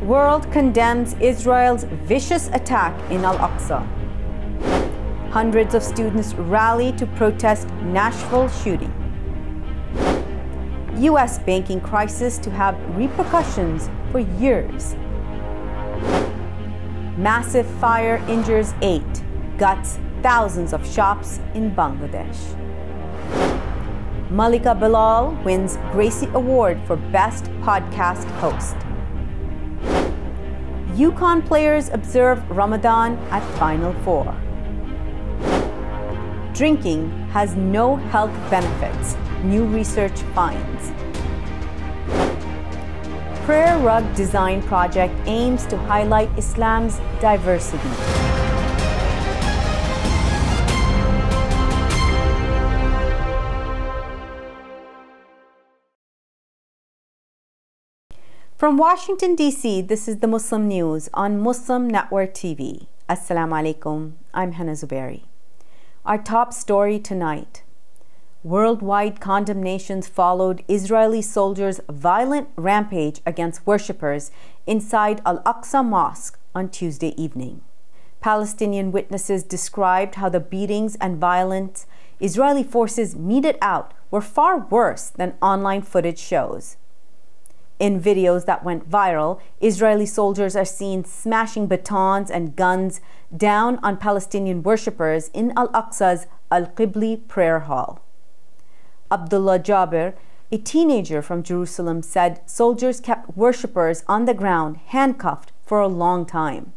World condemns Israel's vicious attack in Al-Aqsa. Hundreds of students rally to protest Nashville shooting. U.S. banking crisis to have repercussions for years. Massive fire injures 8, guts thousands of shops in Bangladesh. Malika Bilal wins Gracie Award for Best Podcast Host. UConn players observe Ramadan at Final Four. Drinking has no health benefits, new research finds. Prayer rug design project aims to highlight Islam's diversity. From Washington, D.C., this is the Muslim News on Muslim Network TV. Assalamu alaikum. I'm Hena Zuberi. Our top story tonight. Worldwide condemnations followed Israeli soldiers' violent rampage against worshippers inside Al-Aqsa Mosque on Tuesday evening. Palestinian witnesses described how the beatings and violence Israeli forces meted out were far worse than online footage shows. In videos that went viral, Israeli soldiers are seen smashing batons and guns down on Palestinian worshippers in Al-Aqsa's Al-Qibli prayer hall. Abdullah Jabir, a teenager from Jerusalem, said soldiers kept worshippers on the ground handcuffed for a long time.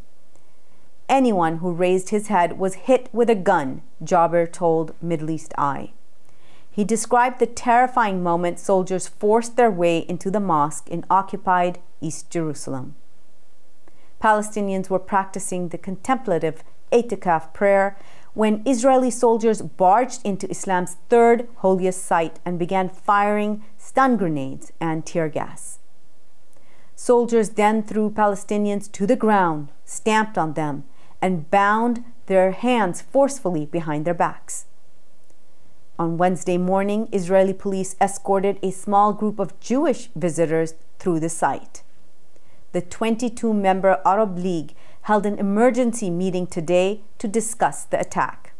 Anyone who raised his head was hit with a gun, Jabir told Middle East Eye. He described the terrifying moment soldiers forced their way into the mosque in occupied East Jerusalem. Palestinians were practicing the contemplative itikaf prayer when Israeli soldiers barged into Islam's third holiest site and began firing stun grenades and tear gas. Soldiers then threw Palestinians to the ground, stamped on them, and bound their hands forcefully behind their backs. On Wednesday morning, Israeli police escorted a small group of Jewish visitors through the site. The 22-member Arab League held an emergency meeting today to discuss the attack.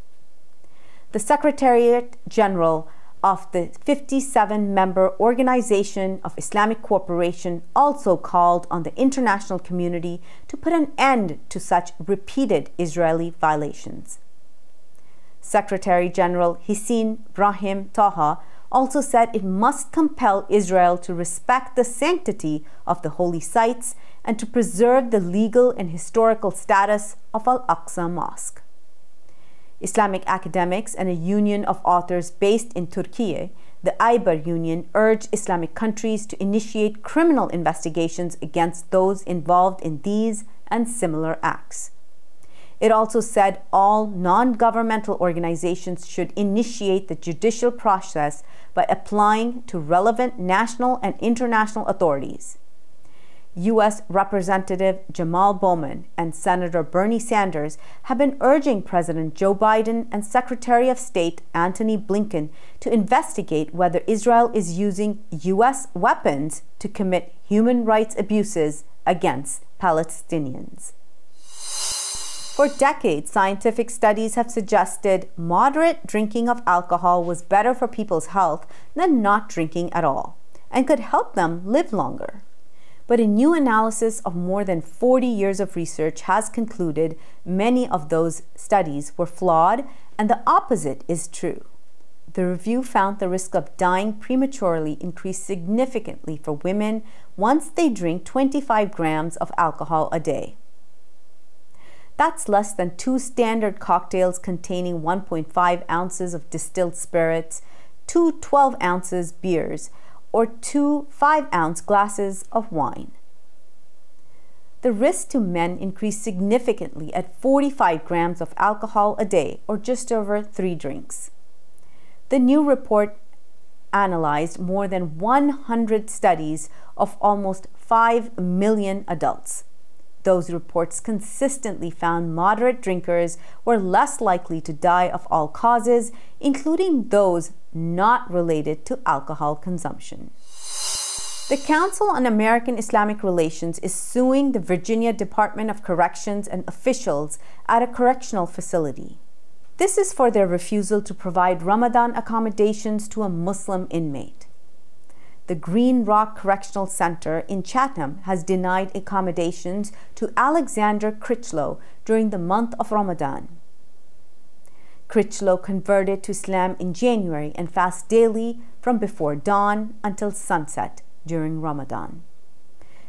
The Secretariat General of the 57-member Organization of Islamic Cooperation also called on the international community to put an end to such repeated Israeli violations. Secretary General Hissène Brahim Taha also said it must compel Israel to respect the sanctity of the holy sites and to preserve the legal and historical status of Al-Aqsa Mosque. Islamic academics and a union of authors based in Turkey, the AIBR Union, urged Islamic countries to initiate criminal investigations against those involved in these and similar acts. It also said all non-governmental organizations should initiate the judicial process by applying to relevant national and international authorities. U.S. Representative Jamal Bowman and Senator Bernie Sanders have been urging President Joe Biden and Secretary of State Antony Blinken to investigate whether Israel is using U.S. weapons to commit human rights abuses against Palestinians. For decades, scientific studies have suggested moderate drinking of alcohol was better for people's health than not drinking at all, and could help them live longer. But a new analysis of more than 40 years of research has concluded many of those studies were flawed, and the opposite is true. The review found the risk of dying prematurely increased significantly for women once they drink 25 grams of alcohol a day. That's less than 2 standard cocktails containing 1.5 ounces of distilled spirits, 2 12-ounce beers, or 2 5-ounce glasses of wine. The risk to men increased significantly at 45 grams of alcohol a day, or just over 3 drinks. The new report analyzed more than 100 studies of almost 5 million adults. Those reports consistently found moderate drinkers were less likely to die of all causes, including those not related to alcohol consumption. The Council on American Islamic Relations is suing the Virginia Department of Corrections and officials at a correctional facility. This is for their refusal to provide Ramadan accommodations to a Muslim inmate. The Green Rock Correctional Center in Chatham has denied accommodations to Alexander Critchlow during the month of Ramadan. Critchlow converted to Islam in January and fasts daily from before dawn until sunset during Ramadan.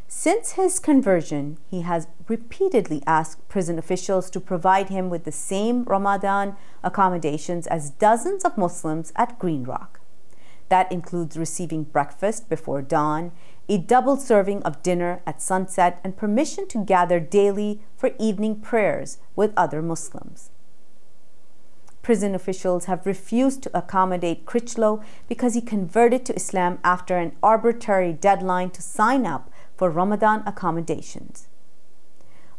Since his conversion, he has repeatedly asked prison officials to provide him with the same Ramadan accommodations as dozens of Muslims at Green Rock. That includes receiving breakfast before dawn, a double serving of dinner at sunset, and permission to gather daily for evening prayers with other Muslims. Prison officials have refused to accommodate Critchlow because he converted to Islam after an arbitrary deadline to sign up for Ramadan accommodations.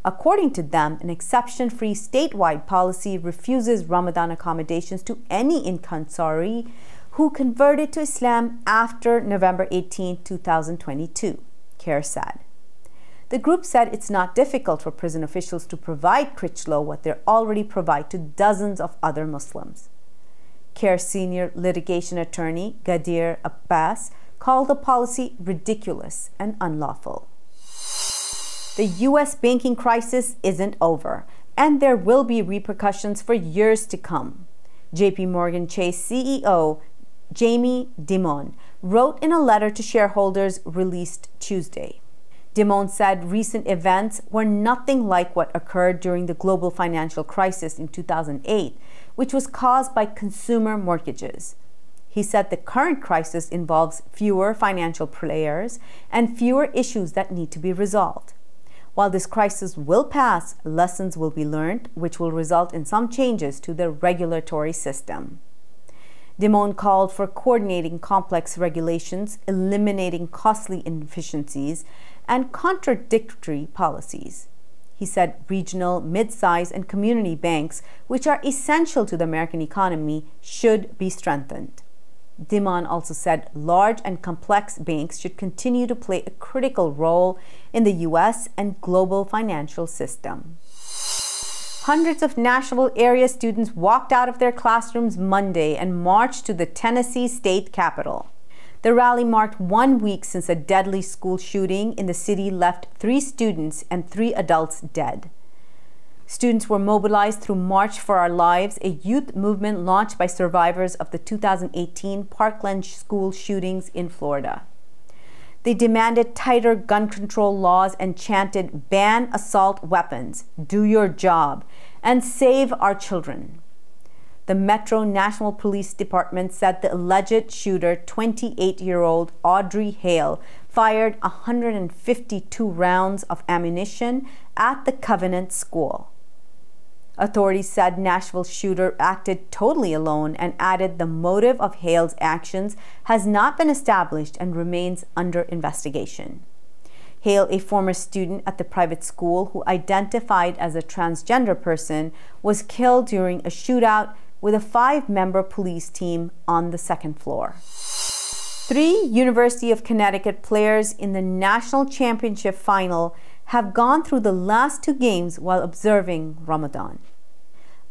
According to them, an exception-free statewide policy refuses Ramadan accommodations to any Inkansari who converted to Islam after November 18, 2022, CAIR said. The group said it's not difficult for prison officials to provide Critchlow what they already provide to dozens of other Muslims. CAIR senior litigation attorney Gadir Abbas called the policy ridiculous and unlawful. The U.S. banking crisis isn't over, and there will be repercussions for years to come. J.P. Morgan Chase CEO Jamie Dimon wrote in a letter to shareholders released Tuesday. Dimon said recent events were nothing like what occurred during the global financial crisis in 2008, which was caused by consumer mortgages. He said the current crisis involves fewer financial players and fewer issues that need to be resolved. While this crisis will pass, lessons will be learned, which will result in some changes to the regulatory system. Dimon called for coordinating complex regulations, eliminating costly inefficiencies, and contradictory policies. He said regional, mid-size, and community banks, which are essential to the American economy, should be strengthened. Dimon also said large and complex banks should continue to play a critical role in the U.S. and global financial system. Hundreds of Nashville area students walked out of their classrooms Monday and marched to the Tennessee state capitol. The rally marked 1 week since a deadly school shooting in the city left 3 students and 3 adults dead. Students were mobilized through March for Our Lives, a youth movement launched by survivors of the 2018 Parkland school shootings in Florida. They demanded tighter gun control laws and chanted, "Ban assault weapons, do your job, and save our children." The Metro National Police Department said the alleged shooter, 28-year-old Audrey Hale, fired 152 rounds of ammunition at the Covenant School. Authorities said Nashville's shooter acted totally alone and added the motive of Hale's actions has not been established and remains under investigation. Hale, a former student at the private school who identified as a transgender person, was killed during a shootout with a 5-member police team on the 2nd floor. 3 University of Connecticut players in the national championship final have gone through the last 2 games while observing Ramadan.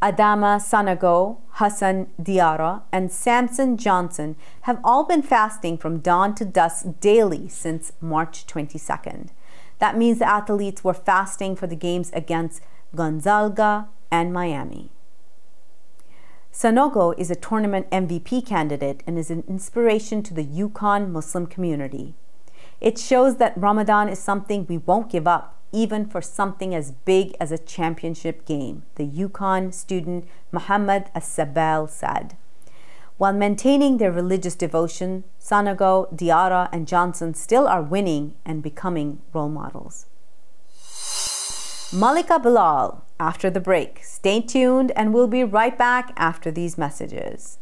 Adama Sanogo, Hassan Diarra, and Samson Johnson have all been fasting from dawn to dusk daily since March 22nd. That means the athletes were fasting for the games against Gonzaga and Miami. Sanogo is a tournament MVP candidate and is an inspiration to the UConn Muslim community. It shows that Ramadan is something we won't give up, even for something as big as a championship game, the UConn student Muhammad As-Sabal said. While maintaining their religious devotion, Sanogo, Diarra, and Johnson still are winning and becoming role models. Malika, Bilal, after the break. Stay tuned and we'll be right back after these messages.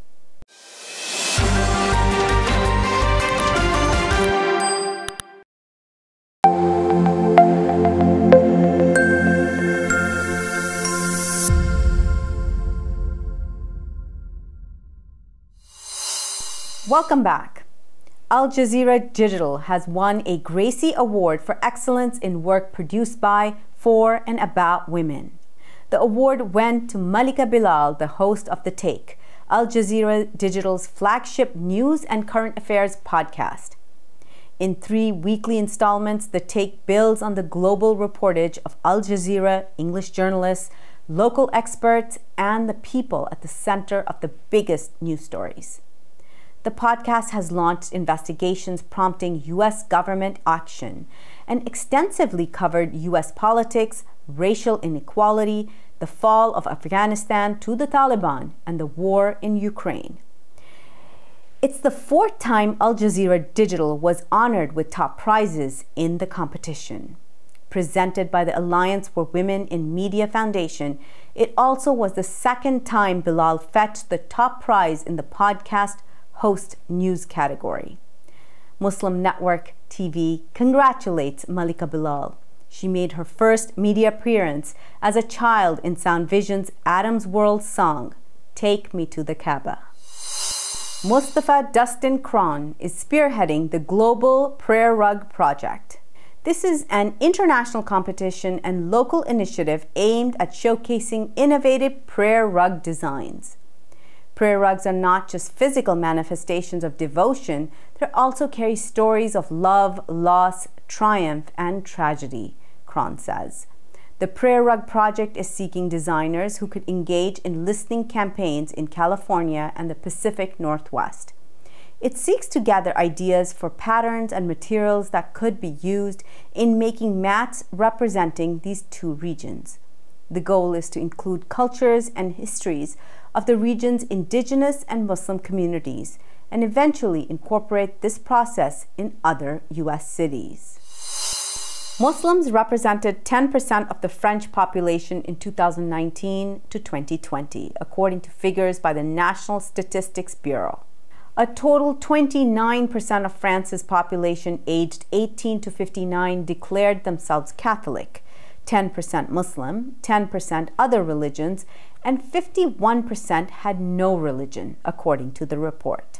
Welcome back. Al Jazeera Digital has won a Gracie Award for excellence in work produced by, for, and about women. The award went to Malika Bilal, the host of The Take, Al Jazeera Digital's flagship news and current affairs podcast. In 3 weekly installments, The Take builds on the global reportage of Al Jazeera, English journalists, local experts, and the people at the center of the biggest news stories. The podcast has launched investigations prompting U.S. government action and extensively covered U.S. politics, racial inequality, the fall of Afghanistan to the Taliban, and the war in Ukraine. It's the 4th time Al Jazeera Digital was honored with top prizes in the competition. Presented by the Alliance for Women in Media Foundation, it also was the 2nd time Bilal fetched the top prize in the podcast host news category. Muslim Network TV congratulates Malika Bilal. She made her first media appearance as a child in Sound Vision's Adam's World song, Take Me to the Kaaba. Mustafa Dustin Kron is spearheading the Global Prayer Rug Project. This is an international competition and local initiative aimed at showcasing innovative prayer rug designs. Prayer rugs are not just physical manifestations of devotion, they also carry stories of love, loss, triumph, and tragedy, Kron says. The Prayer Rug Project is seeking designers who could engage in listening campaigns in California and the Pacific Northwest. It seeks to gather ideas for patterns and materials that could be used in making mats representing these 2 regions. The goal is to include cultures and histories of the region's indigenous and Muslim communities and eventually incorporate this process in other U.S. cities. Muslims represented 10% of the French population in 2019 to 2020, according to figures by the National Statistics Bureau. A total 29% of France's population aged 18 to 59 declared themselves Catholic, 10% Muslim, 10% other religions, and 51% had no religion, according to the report.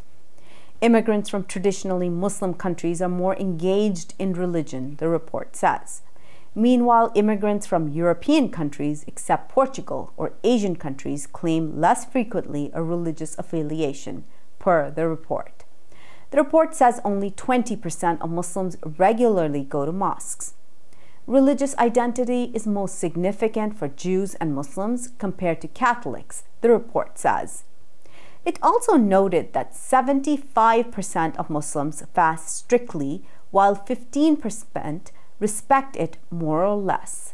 Immigrants from traditionally Muslim countries are more engaged in religion, the report says. Meanwhile, immigrants from European countries, except Portugal, or Asian countries, claim less frequently a religious affiliation, per the report. The report says only 20% of Muslims regularly go to mosques. Religious identity is most significant for Jews and Muslims compared to Catholics, the report says. It also noted that 75% of Muslims fast strictly, while 15% respect it more or less.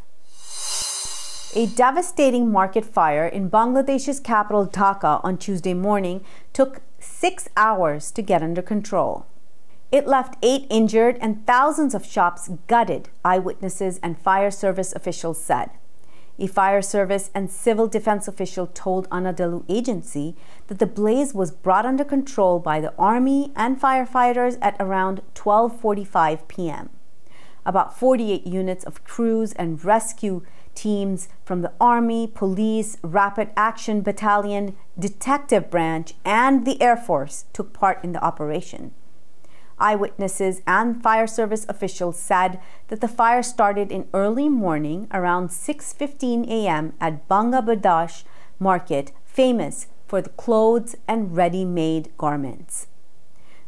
A devastating market fire in Bangladesh's capital Dhaka on Tuesday morning took 6 hours to get under control. It left 8 injured and thousands of shops gutted, eyewitnesses and fire service officials said. A fire service and civil defense official told Anadolu Agency that the blaze was brought under control by the army and firefighters at around 12:45 p.m. About 48 units of crews and rescue teams from the Army, Police, Rapid Action Battalion, Detective Branch, and the Air Force took part in the operation. Eyewitnesses and fire service officials said that the fire started in early morning around 6:15 a.m. at Banga Badash Market, famous for the clothes and ready-made garments.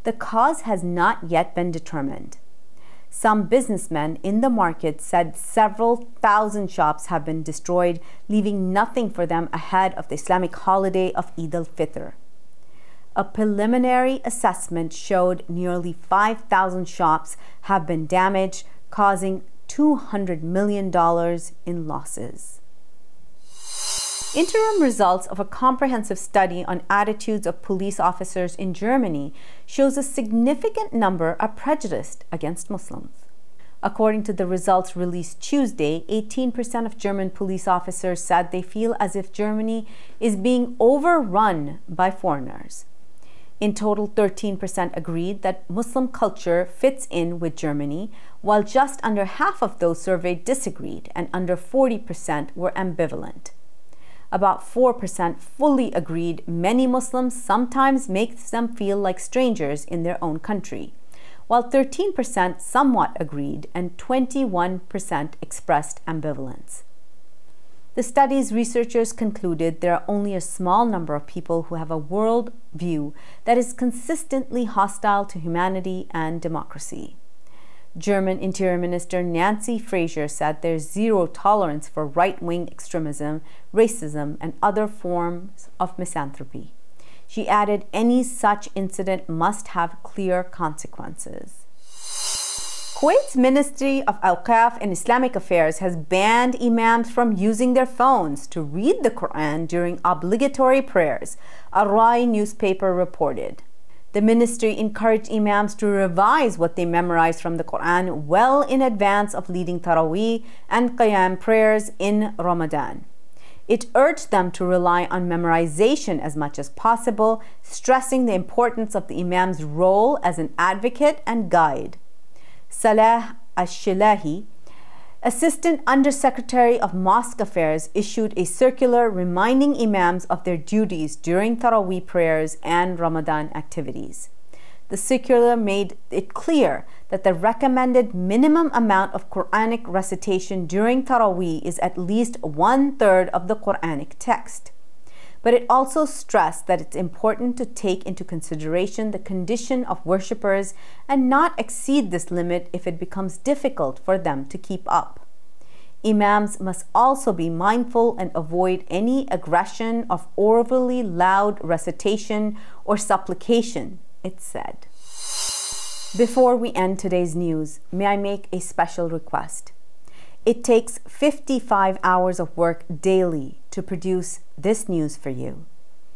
The cause has not yet been determined. Some businessmen in the market said several thousand shops have been destroyed, leaving nothing for them ahead of the Islamic holiday of Eid al-Fitr. A preliminary assessment showed nearly 5,000 shops have been damaged, causing $200 million in losses. Interim results of a comprehensive study on attitudes of police officers in Germany shows a significant number are prejudiced against Muslims. According to the results released Tuesday, 18% of German police officers said they feel as if Germany is being overrun by foreigners. In total, 13% agreed that Muslim culture fits in with Germany, while just under half of those surveyed disagreed and under 40% were ambivalent. About 4% fully agreed many Muslims sometimes makes them feel like strangers in their own country, while 13% somewhat agreed and 21% expressed ambivalence. The study's researchers concluded there are only a small number of people who have a world view that is consistently hostile to humanity and democracy. German Interior Minister Nancy Fraser said there's zero tolerance for right-wing extremism, racism, and other forms of misanthropy. She added any such incident must have clear consequences. Kuwait's Ministry of Awqaf and Islamic Affairs has banned Imams from using their phones to read the Quran during obligatory prayers, a Rai newspaper reported. The ministry encouraged Imams to revise what they memorized from the Quran well in advance of leading Taraweeh and Qiyam prayers in Ramadan. It urged them to rely on memorization as much as possible, stressing the importance of the Imam's role as an advocate and guide. Salah Al-Shilahi, Assistant Undersecretary of Mosque Affairs, issued a circular reminding Imams of their duties during Taraweeh prayers and Ramadan activities. The circular made it clear that the recommended minimum amount of Quranic recitation during Taraweeh is at least 1/3 of the Quranic text. But it also stressed that it's important to take into consideration the condition of worshippers and not exceed this limit if it becomes difficult for them to keep up. Imams must also be mindful and avoid any aggression of overly loud recitation or supplication, it said. Before we end today's news, may I make a special request? It takes 55 hours of work daily to produce this news for you.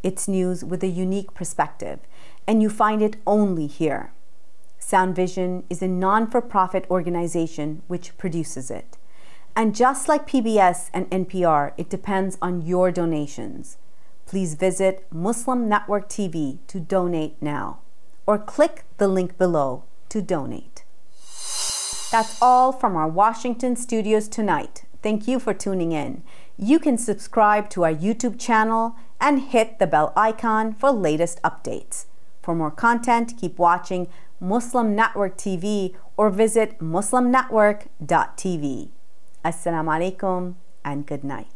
It's news with a unique perspective, and you find it only here. Sound Vision is a non-for-profit organization which produces it. And just like PBS and NPR, it depends on your donations. Please visit Muslim Network TV to donate now, or click the link below to donate. That's all from our Washington studios tonight. Thank you for tuning in. You can subscribe to our YouTube channel and hit the bell icon for latest updates. For more content, keep watching Muslim Network TV or visit muslimnetwork.tv. Assalamu alaikum and good night.